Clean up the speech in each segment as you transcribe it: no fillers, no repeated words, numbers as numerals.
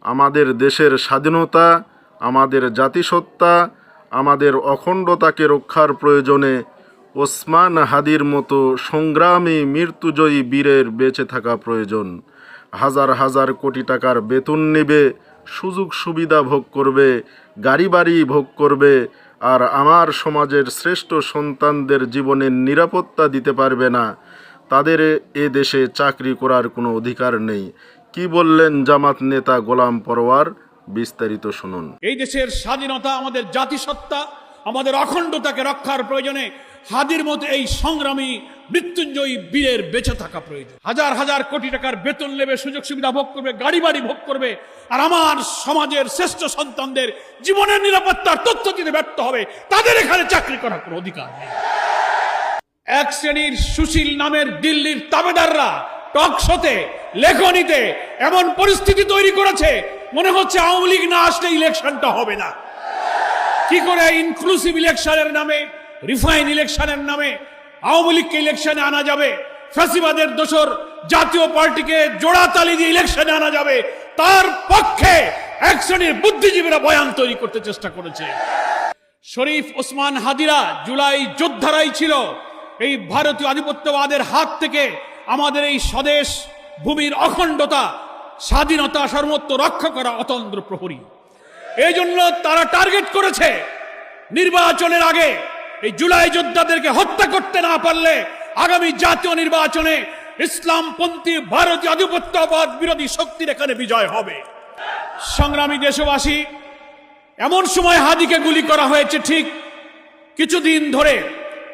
আমাদের দেশের স্বাধীনতা, আমাদের জাতিসত্তা, আমাদের অখণ্ডতাকে রক্ষার প্রয়োজনে ওসমান হাদির মতো সংগ্রামী মৃত্যুজয়ী বীরের বেঁচে থাকা প্রয়োজন। হাজার হাজার কোটি টাকার বেতন নেবে, সুযোগ সুবিধা ভোগ করবে, গাড়ি বাড়ি ভোগ করবে, আর আমার সমাজের শ্রেষ্ঠ সন্তানদের জীবনের নিরাপত্তা দিতে পারবে না। তাদের এ দেশে চাকরি করার কোনো অধিকার নেই। কি বললেন জামাত নেতা গোলাম পরওয়ার? বিস্তারিত শুনুন। এই দেশের স্বাধীনতা, আমাদের জাতিসত্তা, আমাদের অখণ্ডতাকে রক্ষার প্রয়োজনে হাদির মতো এই সংগ্রামী মৃত্যুঞ্জয়ী বীরের বেঁচে থাকা প্রয়োজন। হাজার হাজার কোটি টাকার বেতন নেবে, সুযোগ সুবিধা ভোগ করবে, গাড়ি বাড়ি ভোগ করবে, আর আমার সমাজের শ্রেষ্ঠ সন্তানদের জীবনের নিরাপত্তার তথ্য দিতে ব্যর্থ হবে। তাদের এখানে চাকরি করার কোনো অধিকার নেই। এক শ্রেণীর সুশীল নামের দিল্লির তাবেদাররা টক শোতে, লেখনীতে এমন পরিস্থিতি তৈরি করেছে, মনে হচ্ছে আওয়ামী লীগ না আসলে ইলেকশনটা হবে না। কি করে ইনক্লুসিভ ইলেকশনের নামে, রিফাইন ইলেকশনের নামে আওয়ামী লীগকে ইলেকশনে আনা যাবে, ফ্যাসিবাদের দোসর জাতীয় পার্টিকে জোড়াতালি দিয়ে ইলেকশনে আনা যাবে, তার পক্ষে এক শ্রেণীর বুদ্ধিজীবীরা বয়ান তৈরি করতে চেষ্টা করেছে। শরীফ ওসমান হাদিরা জুলাই যোদ্ধারাই ছিল এই ভারতীয় আধিপত্যবাদের হাত থেকে আমাদের এই স্বদেশ ভূমির অখণ্ডতা, স্বাধীনতা সর্বত্র রক্ষা করা অতন্দ্র প্রহরী। এই জন্য তারা টার্গেট করেছে নির্বাচনের আগে এই জুলাই যোদ্ধাদেরকে হত্যা করতে না পারলে আগামী জাতীয় নির্বাচনে ইসলামপন্থী ভারতীয় আধিপত্যবাদ বিরোধী শক্তির এখানে বিজয় হবে। সংগ্রামী দেশবাসী, এমন সময় হাদিকে গুলি করা হয়েছে ঠিক কিছুদিন ধরে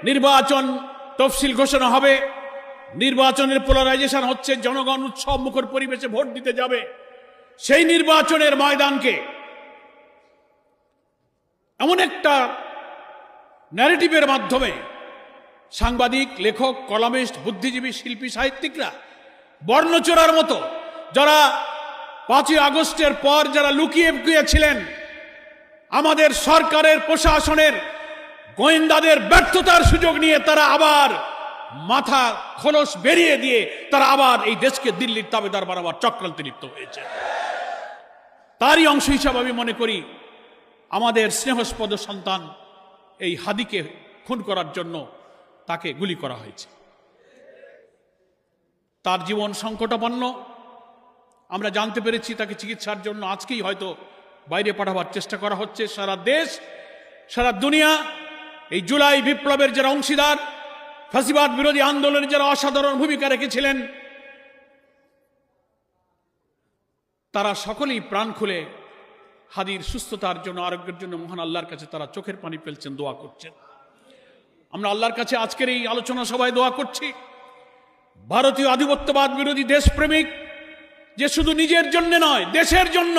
নির্বাচন তফসিল ঘোষণা হবে, নির্বাচনের পোলারাইজেশন হচ্ছে, জনগণ উৎসব মুখর পরিবেশে ভোট দিতে যাবে। সেই নির্বাচনের ময়দানকে এমন একটা ন্যারেটিভের মাধ্যমে সাংবাদিক, লেখক, কলামিস্ট, বুদ্ধিজীবী, শিল্পী, সাহিত্যিকরা বর্ণচোরার মতো যারা 5ই আগস্টের পর যারা লুকিয়ে ছিলেন, আমাদের সরকারের প্রশাসনের গোয়েন্দাদের ব্যর্থতার সুযোগ নিয়ে তারা আবার মাথা খোলস বেরিয়ে দিয়ে তারা আবার এই দেশকে দিল্লির তাবেদার বানাবার চক্রান্তে লিপ্ত হয়েছে। তারই অংশ হিসাবে আমি মনে করি আমাদের স্নেহস্পদ সন্তান এই হাদিকে খুন করার জন্য তাকে গুলি করা হয়েছে। তার জীবন সংকটাপন্ন। আমরা জানতে পেরেছি তাকে চিকিৎসার জন্য আজকেই হয়তো বাইরে পাঠাবার চেষ্টা করা হচ্ছে। সারা দেশ, সারা দুনিয়া এই জুলাই বিপ্লবের যারা অংশীদার, ফ্যাসিবাদ বিরোধী আন্দোলনে যারা অসাধারণ ভূমিকা রেখেছিলেন, তারা সকলেই প্রাণ খুলে হাদির সুস্থতার জন্য, আরোগ্যের জন্য মহান আল্লাহর কাছে তারা চোখের পানি ফেলছেন, দোয়া করছেন। আমরা আল্লাহর কাছে আজকের এই আলোচনা সভায় দোয়া করছি ভারতীয় আধিপত্যবাদ বিরোধী দেশপ্রেমিক যে শুধু নিজের জন্য নয়, দেশের জন্য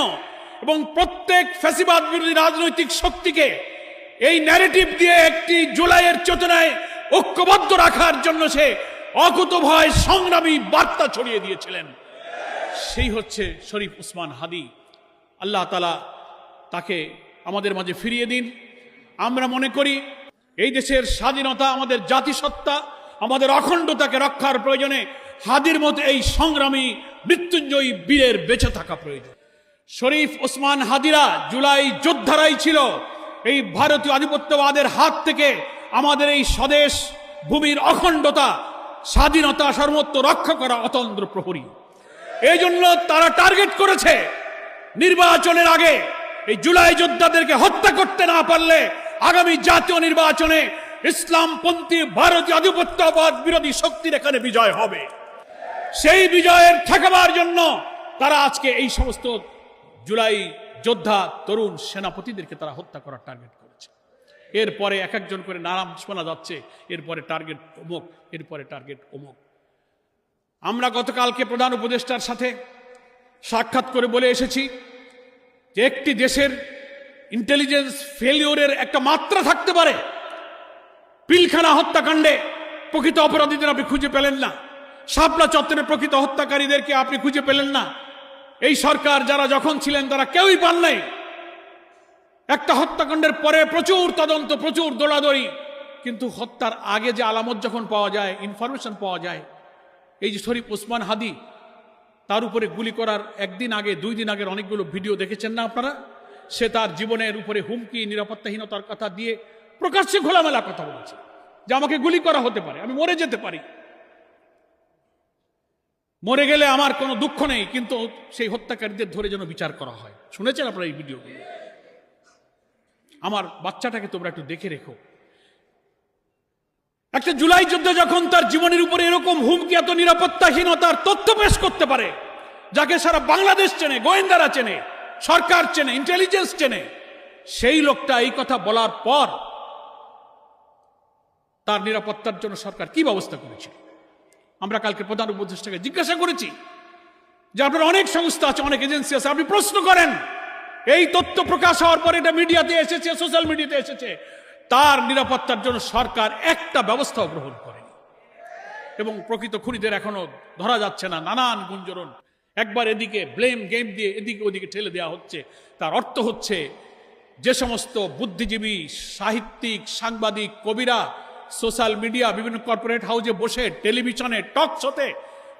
এবং প্রত্যেক ফ্যাসিবাদ বিরোধী রাজনৈতিক শক্তিকে এই ন্যারেটিভ দিয়ে একটি জুলাইয়ের চেতনায় ঐক্যবদ্ধ রাখার জন্য সে অকুতোভয় সংগ্রামী বার্তা ছড়িয়ে দিয়েছিলেন। সেই হচ্ছে শরীফ ওসমান হাদি। আল্লাহ তাআলা তাকে আমাদের মাঝে ফিরিয়ে দিন। আমরা মনে করি এই দেশের স্বাধীনতা, আমাদের জাতিসত্তা, আমাদের অখণ্ডতাকে রক্ষার প্রয়োজনে হাদির মতো এই সংগ্রামী মৃত্যুঞ্জয়ী বীরের বেঁচে থাকা প্রয়োজন। শরীফ ওসমান হাদিরা জুলাই যোদ্ধারাই ছিল এই ভারতীয় আধিপত্যবাদের হাত থেকে আমাদের এই স্বদেশ ভূমির অখণ্ডতা, স্বাধীনতা সর্বত্র রক্ষা করা অতন্দ্র প্রহরী। এই জন্য তারা টার্গেট করেছে নির্বাচনের আগে এই জুলাই যোদ্ধাদেরকে হত্যা করতে না পারলে আগামী জাতীয় নির্বাচনে ইসলামপন্থী ভারতীয় আধিপত্যবাদ বিরোধী শক্তির এখানে বিজয় হবে। সেই বিজয়ের ঠেকাবার জন্য তারা আজকে এই সমস্ত জুলাই যোদ্ধা তরুণ সেনাপতিদেরকে তারা হত্যা করার টার্গেট করেছে। এরপরে এক একজন করে নাম শোনা যাচ্ছে, এরপরে টার্গেট অমুক, এরপরে টার্গেট অমুক। আমরা গতকালকে প্রধান উপদেষ্টার সাথে সাক্ষাৎ করে বলে এসেছি যে একটি দেশের ইন্টেলিজেন্স ফেলিওরের একটা মাত্রা থাকতে পারে। পিলখানা হত্যাকাণ্ডে প্রকৃত অপরাধীদের আপনি খুঁজে পেলেন না, শাপলা চত্বরের প্রকৃত হত্যাকারীদেরকে আপনি খুঁজে পেলেন না। এই সরকার যারা যখন ছিলেন তারা কেউই পান নাই। একটা হত্যাকাণ্ডের পরে প্রচুর তদন্ত, প্রচুর দৌড়াদৌড়ি, কিন্তু হত্যার আগে যে আলামত যখন পাওয়া যায়, ইনফরমেশন পাওয়া যায়, এই যে শরীফ ওসমান হাদি তার উপরে গুলি করার একদিন আগে 2 দিন আগের অনেকগুলো ভিডিও দেখেছেন না আপনারা? সে তার জীবনের উপরে হুমকি, নিরাপত্তাহীনতার কথা দিয়ে প্রকাশ্যে খোলামেলা কথা বলেছে যে আমাকে গুলি করা হতে পারে, আমি মরে যেতে পারি, মরে গেলে আমার কোনো দুঃখ নেই, কিন্তু সেই হত্যাকারীদের ধরে যেন বিচার করা হয়। শুনেছেন আপনারা এই ভিডিওগুলো? আমার বাচ্চাটাকে তোমরা একটু দেখে রেখো। একটা জুলাই যুদ্ধে যখন তার জীবনের উপরে এরকম হুমকি, এত নিরাপত্তাহীনতার তথ্য পেশ করতে পারে, যাকে সারা বাংলাদেশ চেনে, গোয়েন্দারা চেনে, সরকার চেনে, ইন্টেলিজেন্স চেনে, সেই লোকটা এই কথা বলার পর তার নিরাপত্তার জন্য সরকার কি ব্যবস্থা করেছে? আমরা কালকে প্রধান উপদেষ্টাকে জিজ্ঞাসা করেছি যে আপনার অনেক সংস্থা আছে, অনেক এজেন্সি আছে, আপনি প্রশ্ন করেন, এই তথ্য প্রকাশ হওয়ার পর এটা মিডিয়াতে এসেছে, সোশ্যাল মিডিয়াতে এসেছে, তার নিরাপত্তার জন্য সরকার একটা ব্যবস্থাও গ্রহণ করেনি এবং প্রকৃত খুনিদের এখনো ধরা যাচ্ছে না। নানান গুঞ্জরণ, একবার এদিকে ব্লেম গেম দিয়ে এদিকে ওদিকে ঠেলে দেওয়া হচ্ছে। তার অর্থ হচ্ছে যে সমস্ত বুদ্ধিজীবী, সাহিত্যিক, সাংবাদিক, কবিরা সোশ্যাল মিডিয়া, বিভিন্ন কর্পোরেট হাউসে বসে, টেলিভিশনে, টক শোতে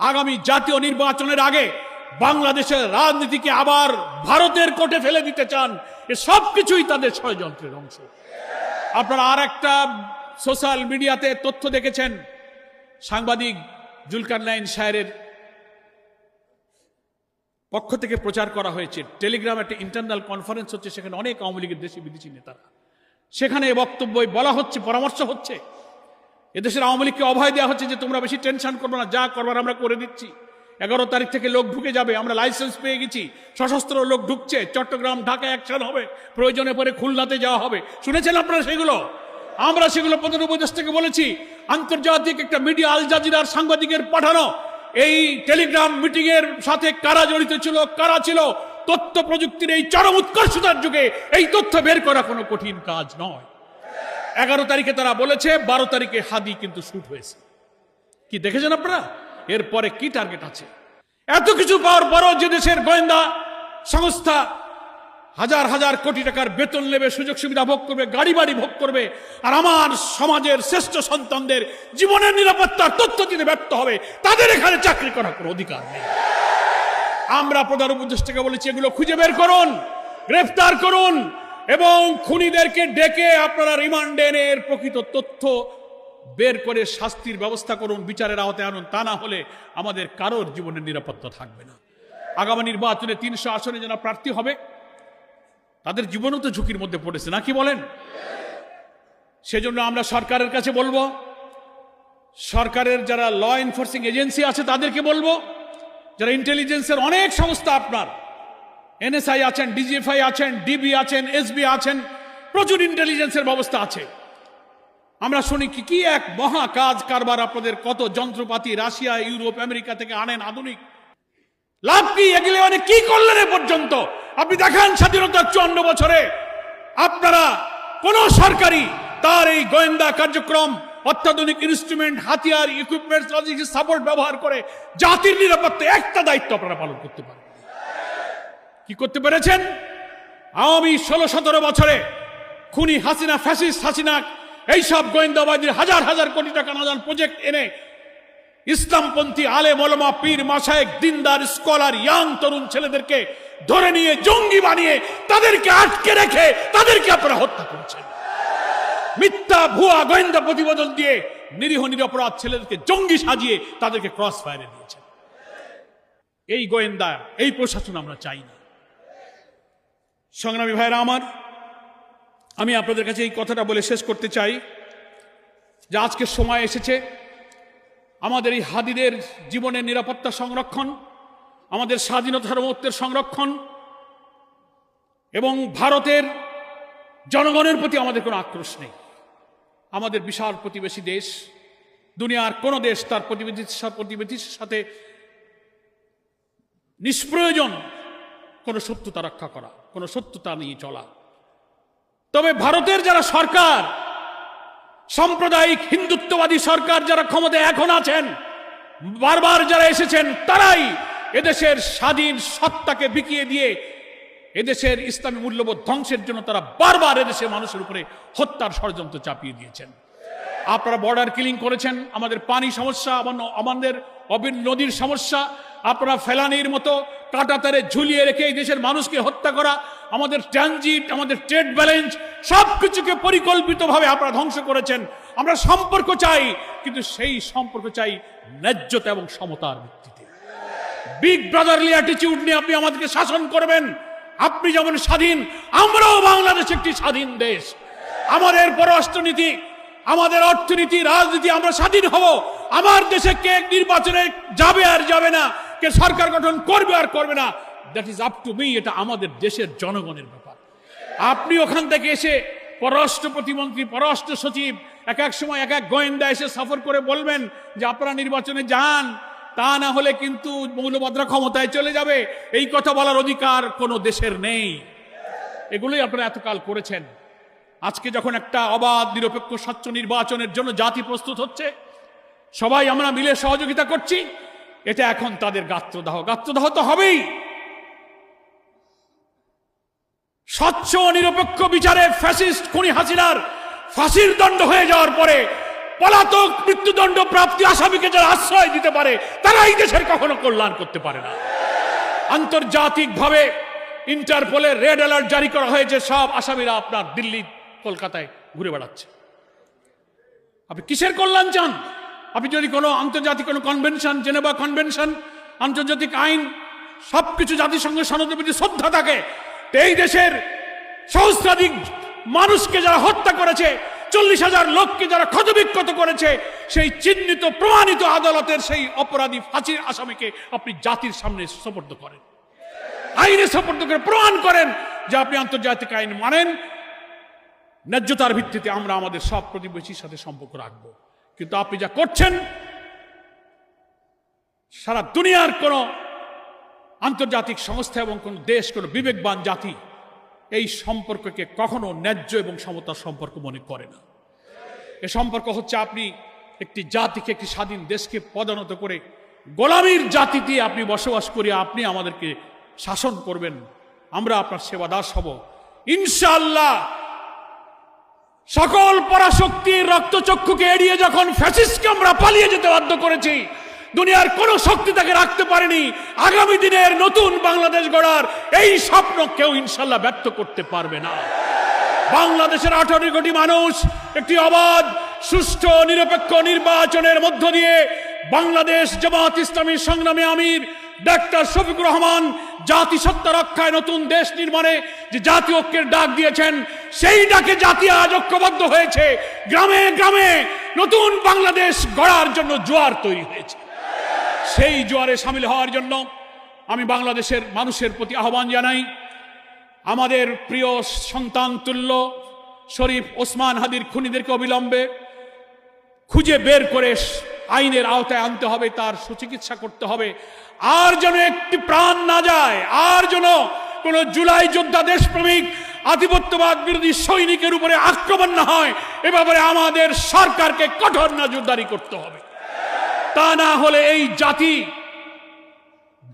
আগামী জাতীয় নির্বাচনের আগে বাংলাদেশের রাজনীতিকে আবার ভারতের কোর্টে ফেলে দিতে চান, এ সব কিছুই তাদের ষড়যন্ত্রের অংশ। আপনারা আর একটা সোশ্যাল মিডিয়াতে তথ্য দেখেছেন, সাংবাদিক জুলকারনাইন সাহেবের পক্ষ থেকে প্রচার করা হয়েছে, টেলিগ্রাম একটা ইন্টারনাল কনফারেন্স হচ্ছে, সেখানে অনেক আওয়ামী লীগের দেশি বিদেশি নেতারা, সেখানে বক্তব্য বলা হচ্ছে, পরামর্শ হচ্ছে, এদেশের আওয়ামী লীগকে অভয় দেওয়া হচ্ছে যে তোমরা বেশি টেনশন করবে না, যা করবার আমরা করে দিচ্ছি। 11 তারিখ থেকে লোক ঢুকে যাবে, আমরা লাইসেন্স পেয়ে গেছি, সশস্ত্র লোক ঢুকছে, চট্টগ্রাম, ঢাকা অ্যাকশন হবে, প্রয়োজনে পরে খুলনাতে যাওয়া হবে। শুনেছেন আপনারা সেগুলো? আমরা সেগুলো প্রধান উপদেষ্টাকে বলেছি। আন্তর্জাতিক একটা মিডিয়া, আল জাজিরার সাংবাদিকের পাঠানো এই টেলিগ্রাম মিটিং এর সাথে কারা জড়িত ছিল, কারা ছিল, তথ্য প্রযুক্তির এই চরম উৎকর্ষতার যুগে এই তথ্য বের করা কোনো কঠিন কাজ নয়। 11 তারিখে তারা বলেছে, 12 তারিখে হাদি কিন্তু শুট হয়েছে। কি দেখেছেন আপনারা? এরপরে কি টার্গেট আছে? এত কিছু পাওয়ার পরও যে দেশের গোয়েন্দা সংস্থা হাজার হাজার কোটি টাকার বেতন নেবে, সুযোগ সুবিধা ভোগ করবে, গাড়ি বাড়ি ভোগ করবে, আর আমার সমাজের শ্রেষ্ঠ সন্তানদের জীবনের নিরাপত্তার তথ্য দিতে ব্যর্থ হবে, তাদের এখানে চাকরি করার কোনো অধিকার নেই। আমরা প্রধান উপদেষ্টাকে বলেছি, এগুলো খুঁজে বের করুন, গ্রেফতার করুন এবং খুনিদেরকে ডেকে আপনারা রিমান্ডে এনে এর প্রকৃত তথ্য বের করে শাস্তির ব্যবস্থা করুন, বিচারের আওতায় আনুন। তা না হলে আমাদের কারোর জীবনের নিরাপত্তা থাকবে না। আগামী নির্বাচনে 300 আসনে যারা প্রার্থী হবে তাদের জীবনও তো ঝুঁকির মধ্যে পড়েছে, নাকি বলেন? সেজন্য আমরা সরকারের কাছে বলবো, সরকারের যারা ল এনফোর্সিং এজেন্সি আছে তাদেরকে বলবো, যারা ইন্টেলিজেন্সের অনেক সংস্থা, আপনার এনএসআই আছেন, ডিজিএফআই আছেন, ডিবি আছেন, এসবি আছেন, প্রচুর ইন্টেলিজেন্সের ব্যবস্থা আছে। আমরা শুনি কি এক মহা কাজ কারবার, আপনাদের কত যন্ত্রপাতি রাশিয়া, ইউরোপ, আমেরিকা থেকে আনেন আধুনিক, লাভ কি? এগুলো অনেক কি করলেন এ পর্যন্ত? আপনি দেখান স্বাধীনতার 54 বছরে আপনারা কোন সরকারি তার এই গোয়েন্দা কার্যক্রম, অত্যাধুনিক ইনস্ট্রুমেন্ট, হাতিয়ার, ইকুইপমেন্ট, লজিস্টিক সাপোর্ট ব্যবহার করে জাতির নিরাপত্তা একটা দায়িত্ব আপনারা পালন করতে পারেন? কি করতে পেরেছেন? আওয়ামী 16-17 বছরে খুনি হাসিনা, ফ্যাসিস্ট হাসিনা, এইসব গোয়েন্দাবাজির হাজার হাজার কোটি টাকা নাজান প্রজেক্ট এনে ইসলামপন্থী আলেম ওলামা, পীর, মাশায়েখ, দিনদার, স্কলার, ইয়াং তরুণ ছেলেদেরকে ধরে নিয়ে জঙ্গি বানিয়ে তাদেরকে আটকে রেখে তাদেরকে আপনারা হত্যা করেছেন। মিথ্যা ভুয়া গোয়েন্দা প্রতিবেদন দিয়ে নিরীহ নিরপরাধ ছেলেদেরকে জঙ্গি সাজিয়ে তাদেরকে ক্রস ফায়ারে দিয়েছেন। এই গোয়েন্দা, এই প্রশাসন আমরা চাই না। সংগ্রামী ভাইরা আমার, আমি আপনাদের কাছে এই কথাটা বলে শেষ করতে চাই যে আজকে সময় এসেছে আমাদের এই হাদিদের জীবনের নিরাপত্তা সংরক্ষণ, আমাদের স্বাধীনতা সার্বভৌমত্বের সংরক্ষণ এবং ভারতের জনগণের প্রতি আমাদের কোনো আক্রোশ নেই। আমাদের বিশাল প্রতিবেশী দেশ, দুনিয়ার কোন দেশ তার প্রতিবেশীর সাথে নিষ্প্রয়োজন কোনো শত্রুতা রক্ষা করা, কোনো শত্রুতা নিয়ে চলা। তবে ভারতের যারা সরকার, সাম্প্রদায়িক হিন্দুত্ববাদী সরকার যারা ক্ষমতায় এখন আছেন, বারবার যারা এসেছেন, তারাই এদেশের স্বাধীন সত্তাকে বিকিয়ে দিয়ে এদেশের ইসলামী মূল্যবোধ ধ্বংসের জন্য তারা বারবার এদেশের মানুষের উপরে হত্যার ষড়যন্ত্র চাপিয়ে দিয়েছেন। আপনারা বর্ডার কিলিং করেছেন, আমাদের পানি সমস্যা, আমাদের নদীর সমস্যা, আপনারা ফেলানির মতো কাঁটাতারে ঝুলিয়ে রেখে এই দেশের মানুষকে হত্যা করা, আমাদের ট্রানজিট, আমাদের ট্রেড ব্যালেন্স সবকিছুকে পরিকল্পিতভাবে আপনারা ধ্বংস করেছেন। আমরা সম্পর্ক চাই, কিন্তু সেই সম্পর্ক চাই ন্যায্যতা এবং সমতার ভিত্তিতে। বিগ ব্রাদারলি অ্যাটিটিউড নিয়ে আপনি আমাদেরকে শাসন করবেন। আপনি যেমন স্বাধীন, আমরাও বাংলাদেশ একটি স্বাধীন দেশ। আমাদের পররাষ্ট্রনীতি, আমাদের অর্থনীতি, রাজনীতি, আমরা স্বাধীন হব। আমার দেশে কে নির্বাচনে যাবে আর যাবে না, কে সরকার গঠন করবে আর করবে না, that is up to me. এটা আমাদের দেশের জনগণের ব্যাপার। আপনি ওখান থেকে এসে পররাষ্ট্র প্রতিমন্ত্রী, পররাষ্ট্র সচিব, এক এক সময় এক এক গোয়েন্দা এসে সফর করে বলবেন যে আপনারা নির্বাচনে যান, তা না হলে কিন্তু মৌলবাদরা ক্ষমতায় চলে যাবে। এই কথা বলার অধিকার কোনো দেশের নেই। এগুলোই আপনারা এতকাল করেছেন। আজকে যখন একটা অবাধ, নিরপেক্ষ, স্বচ্ছ নির্বাচনের জন্য জাতি প্রস্তুত হচ্ছে, সবাই আমরা মিলে সহযোগিতা করছি, এটা এখন তাদের গাত্রদাহ তো হবেই। স্বচ্ছ নিরপেক্ষ বিচারে ফ্যাসিস্ট খুনি হাসিনার ফাঁসির দণ্ড হয়ে যাওয়ার পরে পলাতক মৃত্যুদণ্ড প্রাপ্তি আসামিকে যারা আশ্রয় দিতে পারে, তারা এই দেশের কখনো কল্যাণ করতে পারে না। আন্তর্জাতিকভাবে ইন্টারপোলের রেড অ্যালার্ট জারি করা হয়েছে, সব আসামিরা আপনার দিল্লি, কলকাতায় ঘুরে বেড়াচ্ছে। আপনি কিসের কল্যাণ চান? আপনি যদি কোনো আন্তর্জাতিক কোনো কনভেনশন, জেনেভা কনভেনশন, আন্তর্জাতিক আইন, সবকিছু জাতিসংঘের সনদের প্রতি শ্রদ্ধা থাকে, এই দেশের সহস্রাধিক মানুষকে যারা হত্যা করেছে, 40,000 লোককে যারা ক্ষতবিক্ষত করেছে, সেই চিহ্নিত প্রমাণিত আদালতের সেই অপরাধী ফাঁসির আসামিকে আপনি জাতির সামনে সোপর্দ করেন, আইনে সোপর্দ করে প্রমাণ করেন যে আপনি আন্তর্জাতিক আইন মানেন। ন্যায্যতার ভিত্তিতে আমরা আমাদের সব প্রতিবেশীর সাথে সম্পর্ক রাখব। কিন্তু আপনি যা করছেন, সারা দুনিয়ার কোন আন্তর্জাতিক সংস্থা এবং কোন দেশ, কোন বিবেকবান জাতি এই সম্পর্ককে কখনো ন্যায্য এবং সমতার সম্পর্ক মনে করে না। এ সম্পর্ক হচ্ছে আপনি একটি জাতিকে, একটি স্বাধীন দেশকে পদানত করে গোলামীর জাতি দিয়ে আপনি বসবাস করিয়ে আপনি আমাদেরকে শাসন করবেন, আমরা আপনার সেবাদাস হব ইনশাআল্লাহ। সকল পরাশক্তির রক্তচক্ষুকে এড়িয়ে যখন ফ্যাসিস্টকে আমরা পালিয়ে যেতে বাধ্য করেছি, দুনিয়ার কোন শক্তি তাকে রাখতে পারেনি। আগামী দিনের নতুন বাংলাদেশ গড়ার এই স্বপ্ন কেউ ইনশাল্লাহ ব্যর্থ করতে পারবে না। বাংলাদেশের 18 কোটি মানুষ একটি অবাধ, সুষ্ঠু, নিরপেক্ষ নির্বাচনের মধ্য দিয়ে বাংলাদেশ জামাত ইসলামীর সংগ্রামী আমির ডাক্তার শফিকুর রহমান জাতিসত্তা রক্ষায়, নতুন দেশ নির্মাণে যে জাতীয় ঐক্যের ডাক দিয়েছেন, সেই ডাকে জাতি আজ ঐক্যবদ্ধ হয়েছে। গ্রামে গ্রামে নতুন বাংলাদেশ গড়ার জন্য জোয়ার তৈরি হয়েছে। সেই জোয়ারে সামিল হওয়ার জন্য আমি বাংলাদেশের মানুষের প্রতি আহ্বান জানাই। আমাদের প্রিয় সন্তান তুল্য শরীফ ওসমান হাদির খুনিদেরকে অবিলম্বে খুঁজে বের করে আইনের আওতায় আনতে হবে, তার সুচিকিৎসা করতে হবে। আর যেন একটি প্রাণ না যায়, আর যেন কোন জুলাই যোদ্ধা, দেশপ্রেমিক, আধিপত্যবাদ বিরোধী সৈনিকের উপরে আক্রমণ না হয়, এ ব্যাপারে আমাদের সরকারকে কঠোর নজরদারি করতে হবে। তা না হলে এই জাতি,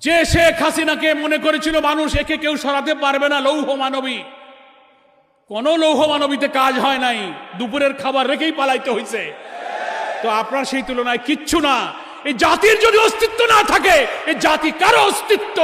যে শেখ হাসিনাকে মনে করেছিল মানুষ একে কেউ সরাতে পারবে না, লৌহ মানবী, কোন লৌহ মানবীতে কাজ হয় নাই, দুপুরের খাবার রেখেই পালাইতে হয়েছে। তো আপনার সেই তুলনায় কিচ্ছু না। এই জাতির যদি অস্তিত্ব না থাকে, এই জাতি কারো অস্তিত্ব